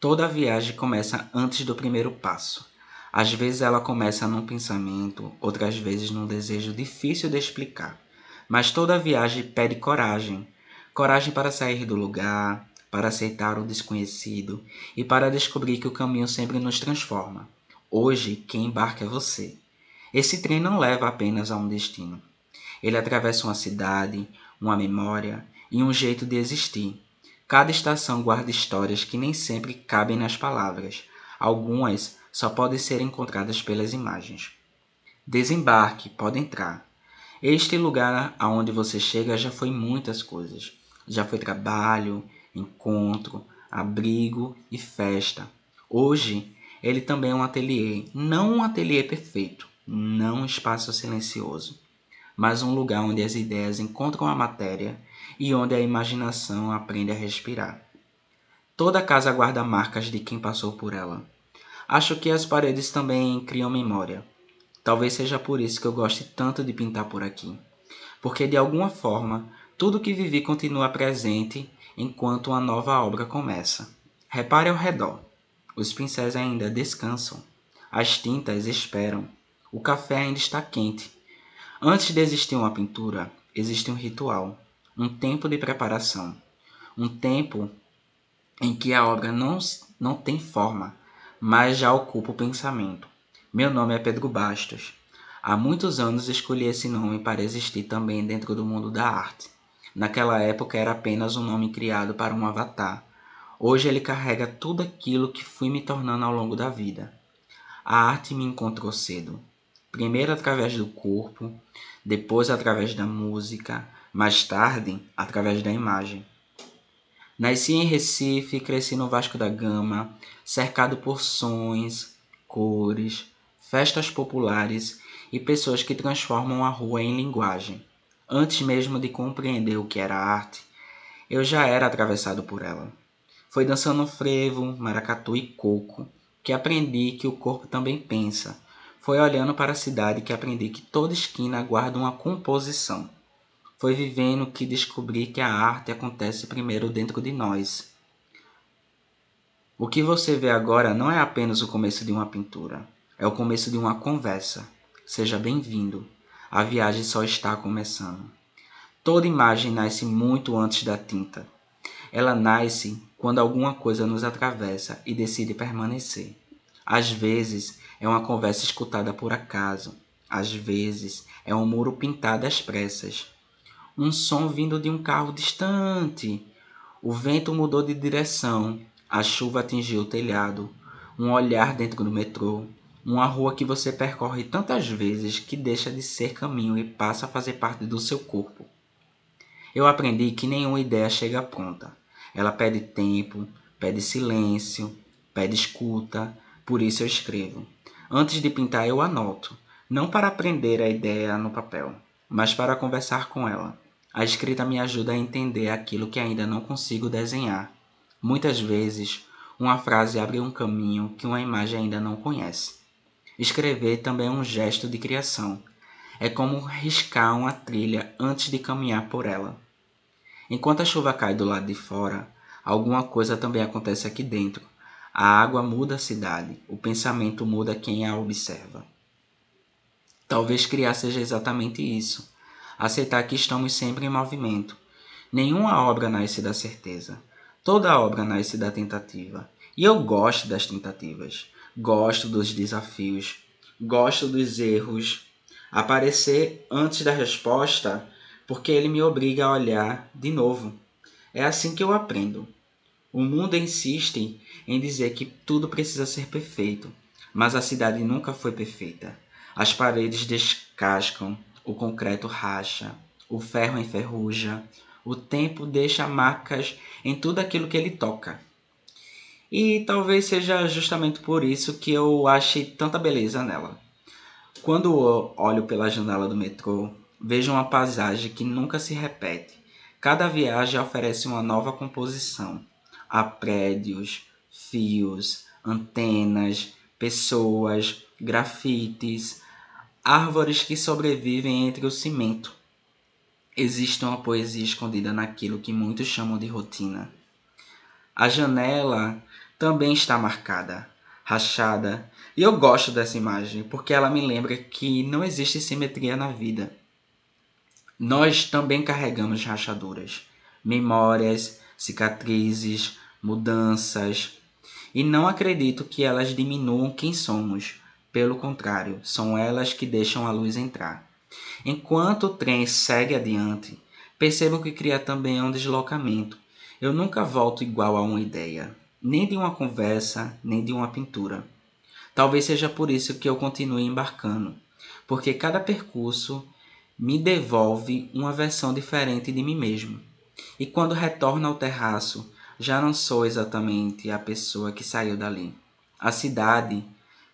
Toda viagem começa antes do primeiro passo. Às vezes ela começa num pensamento, outras vezes num desejo difícil de explicar. Mas toda viagem pede coragem. Coragem para sair do lugar, para aceitar o desconhecido e para descobrir que o caminho sempre nos transforma. Hoje, quem embarca é você. Esse trem não leva apenas a um destino. Ele atravessa uma cidade, uma memória e um jeito de existir. Cada estação guarda histórias que nem sempre cabem nas palavras. Algumas só podem ser encontradas pelas imagens. Desembarque, pode entrar. Este lugar aonde você chega já foi muitas coisas. Já foi trabalho, encontro, abrigo e festa. Hoje, ele também é um ateliê, não um ateliê perfeito, não um espaço silencioso, mas um lugar onde as ideias encontram a matéria e onde a imaginação aprende a respirar. Toda casa guarda marcas de quem passou por ela. Acho que as paredes também criam memória. Talvez seja por isso que eu goste tanto de pintar por aqui, porque de alguma forma tudo que vivi continua presente enquanto uma nova obra começa. Repare ao redor. Os pincéis ainda descansam. As tintas esperam. O café ainda está quente. Antes de existir uma pintura, existe um ritual, um tempo de preparação, um tempo em que a obra não tem forma, mas já ocupa o pensamento. Meu nome é Pedro Bastos. Há muitos anos escolhi esse nome para existir também dentro do mundo da arte. Naquela época era apenas um nome criado para um avatar. Hoje ele carrega tudo aquilo que fui me tornando ao longo da vida. A arte me encontrou cedo. Primeiro através do corpo, depois através da música, mais tarde através da imagem. Nasci em Recife, cresci no Vasco da Gama, cercado por sons, cores, festas populares e pessoas que transformam a rua em linguagem. Antes mesmo de compreender o que era arte, eu já era atravessado por ela. Foi dançando frevo, maracatu e coco que aprendi que o corpo também pensa. Foi olhando para a cidade que aprendi que toda esquina guarda uma composição. Foi vivendo que descobri que a arte acontece primeiro dentro de nós. O que você vê agora não é apenas o começo de uma pintura, é o começo de uma conversa. Seja bem-vindo. A viagem só está começando. Toda imagem nasce muito antes da tinta. Ela nasce quando alguma coisa nos atravessa e decide permanecer. Às vezes é uma conversa escutada por acaso. Às vezes é um muro pintado às pressas. Um som vindo de um carro distante. O vento mudou de direção. A chuva atingiu o telhado. Um olhar dentro do metrô. Uma rua que você percorre tantas vezes que deixa de ser caminho e passa a fazer parte do seu corpo. Eu aprendi que nenhuma ideia chega pronta. Ela pede tempo, pede silêncio, pede escuta, por isso eu escrevo. Antes de pintar eu anoto, não para aprender a ideia no papel, mas para conversar com ela. A escrita me ajuda a entender aquilo que ainda não consigo desenhar. Muitas vezes, uma frase abre um caminho que uma imagem ainda não conhece. Escrever também é um gesto de criação. É como riscar uma trilha antes de caminhar por ela. Enquanto a chuva cai do lado de fora, alguma coisa também acontece aqui dentro. A água muda a cidade, o pensamento muda quem a observa. Talvez criar seja exatamente isso. Aceitar que estamos sempre em movimento. Nenhuma obra nasce da certeza. Toda obra nasce da tentativa. E eu gosto das tentativas. Gosto dos desafios. Gosto dos erros. Aparecer antes da resposta porque ele me obriga a olhar de novo. É assim que eu aprendo. O mundo insiste em dizer que tudo precisa ser perfeito, mas a cidade nunca foi perfeita. As paredes descascam, o concreto racha, o ferro enferruja, o tempo deixa marcas em tudo aquilo que ele toca. E talvez seja justamente por isso que eu achei tanta beleza nela. Quando eu olho pela janela do metrô, vejo uma paisagem que nunca se repete. Cada viagem oferece uma nova composição. Há prédios, fios, antenas, pessoas, grafites, árvores que sobrevivem entre o cimento. Existe uma poesia escondida naquilo que muitos chamam de rotina. A janela também está marcada, rachada, e eu gosto dessa imagem porque ela me lembra que não existe simetria na vida. Nós também carregamos rachaduras, memórias, cicatrizes, mudanças, e não acredito que elas diminuam quem somos. Pelo contrário, são elas que deixam a luz entrar. Enquanto o trem segue adiante, percebo que cria também um deslocamento. Eu nunca volto igual a uma ideia, nem de uma conversa, nem de uma pintura. Talvez seja por isso que eu continue embarcando, porque cada percurso me devolve uma versão diferente de mim mesmo. E quando retorno ao terraço, já não sou exatamente a pessoa que saiu dali. A cidade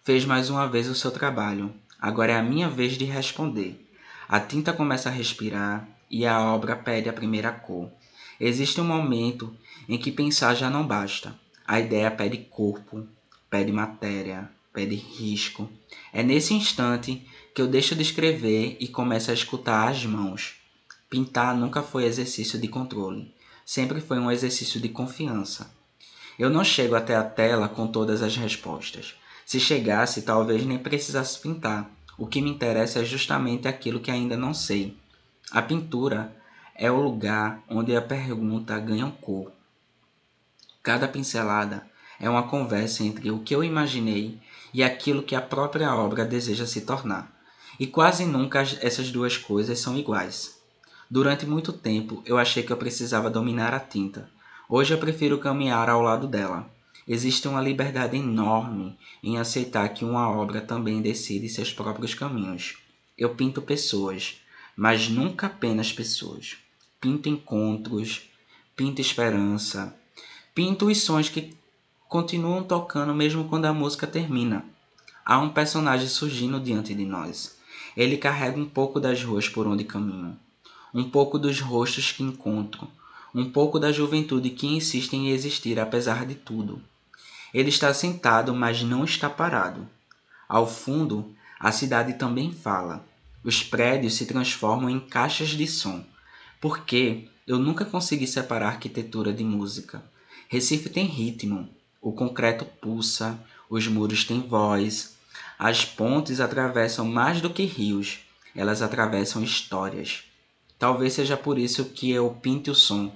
fez mais uma vez o seu trabalho. Agora é a minha vez de responder. A tinta começa a respirar e a obra pede a primeira cor. Existe um momento em que pensar já não basta. A ideia pede corpo, pede matéria, pede risco. É nesse instante que eu deixo de escrever e começo a escutar as mãos. Pintar nunca foi exercício de controle, sempre foi um exercício de confiança. Eu não chego até a tela com todas as respostas. Se chegasse, talvez nem precisasse pintar. O que me interessa é justamente aquilo que ainda não sei. A pintura é o lugar onde a pergunta ganha cor. Cada pincelada é uma conversa entre o que eu imaginei e aquilo que a própria obra deseja se tornar. E quase nunca essas duas coisas são iguais. Durante muito tempo eu achei que eu precisava dominar a tinta. Hoje eu prefiro caminhar ao lado dela. Existe uma liberdade enorme em aceitar que uma obra também decide seus próprios caminhos. Eu pinto pessoas, mas nunca apenas pessoas. Pinto encontros, pinto esperança, pinto os sons que continuam tocando mesmo quando a música termina. Há um personagem surgindo diante de nós. Ele carrega um pouco das ruas por onde caminho, um pouco dos rostos que encontro, um pouco da juventude que insiste em existir apesar de tudo. Ele está sentado, mas não está parado. Ao fundo, a cidade também fala. Os prédios se transformam em caixas de som. Porque eu nunca consegui separar arquitetura de música. Recife tem ritmo, o concreto pulsa, os muros têm voz, as pontes atravessam mais do que rios, elas atravessam histórias. Talvez seja por isso que eu pinte o som.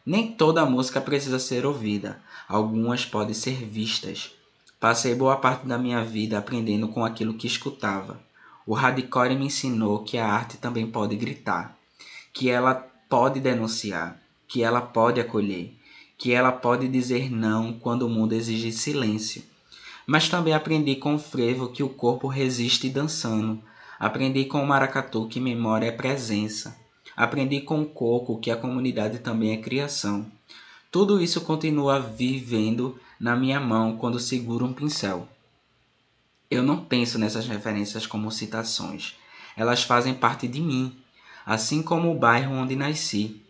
Nem toda música precisa ser ouvida, algumas podem ser vistas. Passei boa parte da minha vida aprendendo com aquilo que escutava. O hardcore me ensinou que a arte também pode gritar, que ela pode denunciar, que ela pode acolher, que ela pode dizer não quando o mundo exige silêncio. Mas também aprendi com o frevo que o corpo resiste dançando. Aprendi com o maracatu que memória é presença. Aprendi com o coco que a comunidade também é criação. Tudo isso continua vivendo na minha mão quando seguro um pincel. Eu não penso nessas referências como citações. Elas fazem parte de mim, assim como o bairro onde nasci,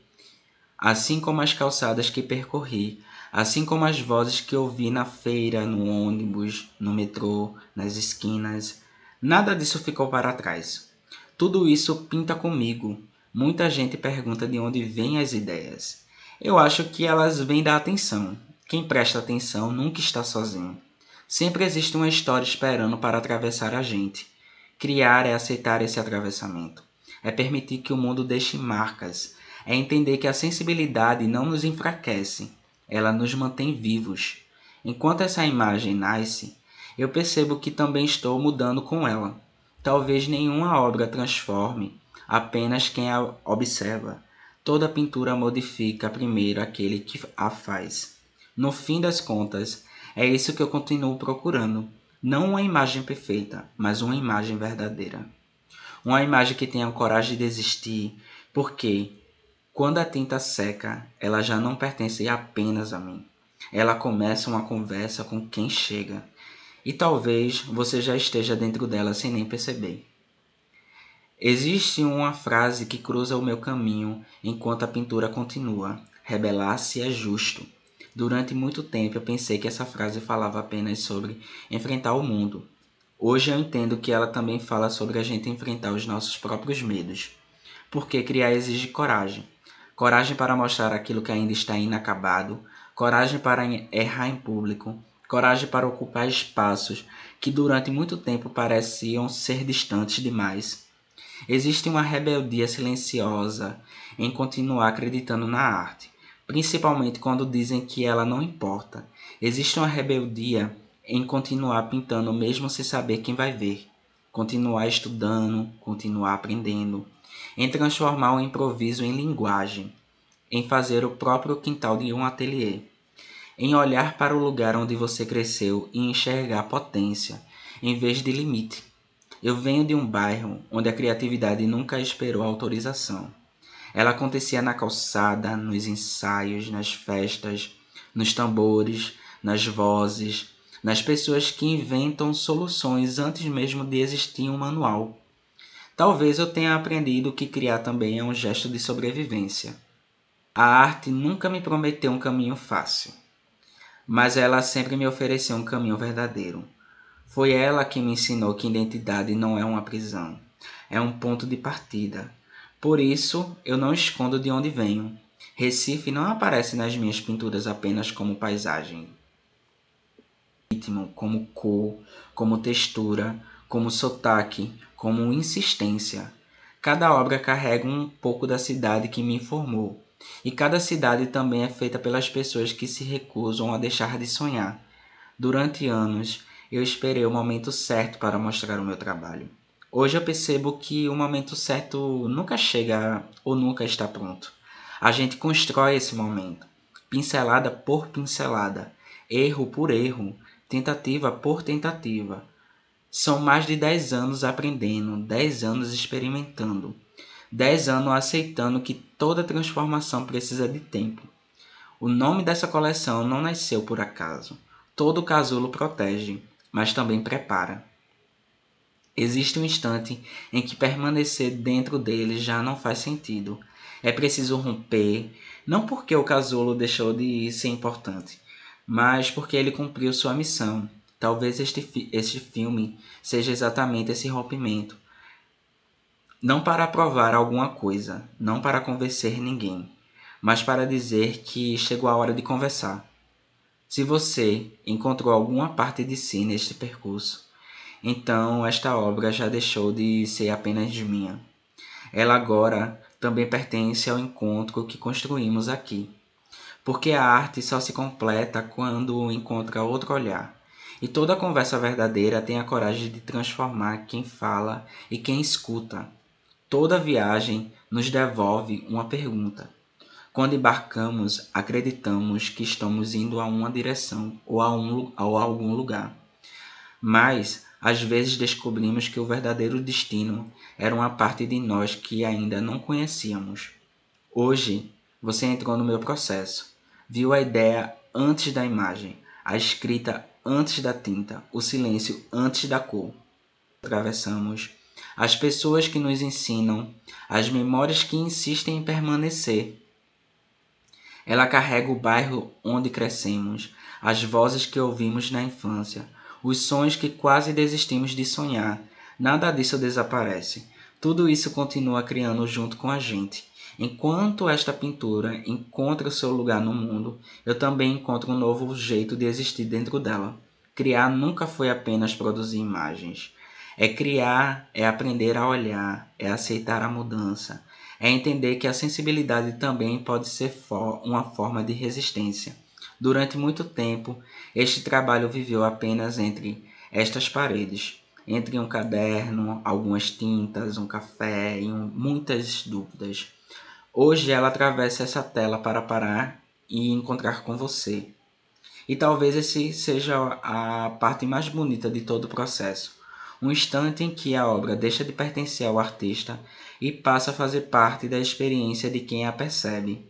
assim como as calçadas que percorri, assim como as vozes que ouvi na feira, no ônibus, no metrô, nas esquinas. Nada disso ficou para trás. Tudo isso pinta comigo. Muita gente pergunta de onde vêm as ideias. Eu acho que elas vêm da atenção. Quem presta atenção nunca está sozinho. Sempre existe uma história esperando para atravessar a gente. Criar é aceitar esse atravessamento. É permitir que o mundo deixe marcas. É entender que a sensibilidade não nos enfraquece, ela nos mantém vivos. Enquanto essa imagem nasce, eu percebo que também estou mudando com ela. Talvez nenhuma obra transforme, apenas quem a observa. Toda pintura modifica primeiro aquele que a faz. No fim das contas, é isso que eu continuo procurando. Não uma imagem perfeita, mas uma imagem verdadeira. Uma imagem que tenha coragem de existir, porque quando a tinta seca, ela já não pertence apenas a mim. Ela começa uma conversa com quem chega. E talvez você já esteja dentro dela sem nem perceber. Existe uma frase que cruza o meu caminho enquanto a pintura continua. Rebelar-se é justo. Durante muito tempo eu pensei que essa frase falava apenas sobre enfrentar o mundo. Hoje eu entendo que ela também fala sobre a gente enfrentar os nossos próprios medos. Porque criar exige coragem. Coragem para mostrar aquilo que ainda está inacabado, coragem para errar em público, coragem para ocupar espaços que durante muito tempo pareciam ser distantes demais. Existe uma rebeldia silenciosa em continuar acreditando na arte, principalmente quando dizem que ela não importa. Existe uma rebeldia em continuar pintando mesmo sem saber quem vai ver, continuar estudando, continuar aprendendo, em transformar o improviso em linguagem, em fazer o próprio quintal de um ateliê, em olhar para o lugar onde você cresceu e enxergar potência, em vez de limite. Eu venho de um bairro onde a criatividade nunca esperou autorização. Ela acontecia na calçada, nos ensaios, nas festas, nos tambores, nas vozes, nas pessoas que inventam soluções antes mesmo de existir um manual. Talvez eu tenha aprendido que criar também é um gesto de sobrevivência. A arte nunca me prometeu um caminho fácil, mas ela sempre me ofereceu um caminho verdadeiro. Foi ela que me ensinou que identidade não é uma prisão, é um ponto de partida. Por isso, eu não escondo de onde venho. Recife não aparece nas minhas pinturas apenas como paisagem, ritmo, como cor, como textura, como sotaque, como insistência. Cada obra carrega um pouco da cidade que me formou, e cada cidade também é feita pelas pessoas que se recusam a deixar de sonhar. Durante anos, eu esperei o momento certo para mostrar o meu trabalho. Hoje eu percebo que o momento certo nunca chega ou nunca está pronto. A gente constrói esse momento, pincelada por pincelada, erro por erro, tentativa por tentativa. São mais de 10 anos aprendendo, 10 anos experimentando, 10 anos aceitando que toda transformação precisa de tempo. O nome dessa coleção não nasceu por acaso. Todo casulo protege, mas também prepara. Existe um instante em que permanecer dentro dele já não faz sentido. É preciso romper, não porque o casulo deixou de ser importante, mas porque ele cumpriu sua missão. Talvez este filme seja exatamente esse rompimento. Não para provar alguma coisa, não para convencer ninguém, mas para dizer que chegou a hora de conversar. Se você encontrou alguma parte de si neste percurso, então esta obra já deixou de ser apenas minha. Ela agora também pertence ao encontro que construímos aqui, porque a arte só se completa quando encontra outro olhar. E toda conversa verdadeira tem a coragem de transformar quem fala e quem escuta. Toda viagem nos devolve uma pergunta. Quando embarcamos, acreditamos que estamos indo a uma direção ou a algum lugar. Mas, às vezes, descobrimos que o verdadeiro destino era uma parte de nós que ainda não conhecíamos. Hoje, você entrou no meu processo. Viu a ideia antes da imagem, a escrita antes da tinta, o silêncio antes da cor. Atravessamos as pessoas que nos ensinam, as memórias que insistem em permanecer. Ela carrega o bairro onde crescemos, as vozes que ouvimos na infância, os sonhos que quase desistimos de sonhar. Nada disso desaparece. Tudo isso continua criando junto com a gente. Enquanto esta pintura encontra o seu lugar no mundo, eu também encontro um novo jeito de existir dentro dela. Criar nunca foi apenas produzir imagens. É criar, é aprender a olhar, é aceitar a mudança, é entender que a sensibilidade também pode ser uma forma de resistência. Durante muito tempo, este trabalho viveu apenas entre estas paredes, entre um caderno, algumas tintas, um café e muitas dúvidas. Hoje ela atravessa essa tela para parar e encontrar com você. E talvez esse seja a parte mais bonita de todo o processo. Um instante em que a obra deixa de pertencer ao artista e passa a fazer parte da experiência de quem a percebe.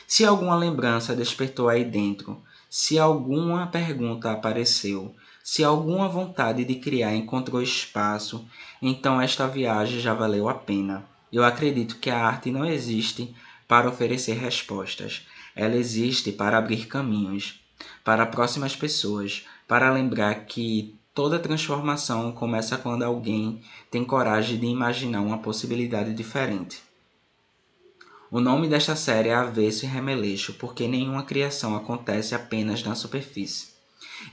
Se alguma lembrança despertou aí dentro, se alguma pergunta apareceu, se alguma vontade de criar encontrou espaço, então esta viagem já valeu a pena. Eu acredito que a arte não existe para oferecer respostas, ela existe para abrir caminhos para próximas pessoas, para lembrar que toda transformação começa quando alguém tem coragem de imaginar uma possibilidade diferente. O nome desta série é Avesso e Remeleixo, porque nenhuma criação acontece apenas na superfície.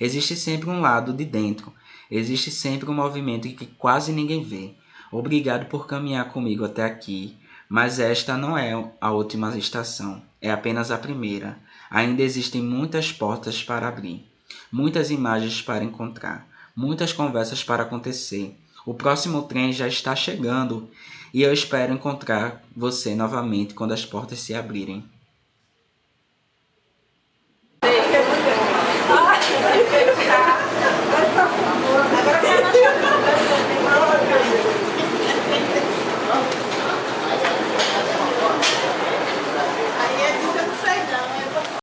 Existe sempre um lado de dentro, existe sempre um movimento que quase ninguém vê. Obrigado por caminhar comigo até aqui, mas esta não é a última estação, é apenas a primeira. Ainda existem muitas portas para abrir, muitas imagens para encontrar, muitas conversas para acontecer. O próximo trem já está chegando e eu espero encontrar você novamente quando as portas se abrirem.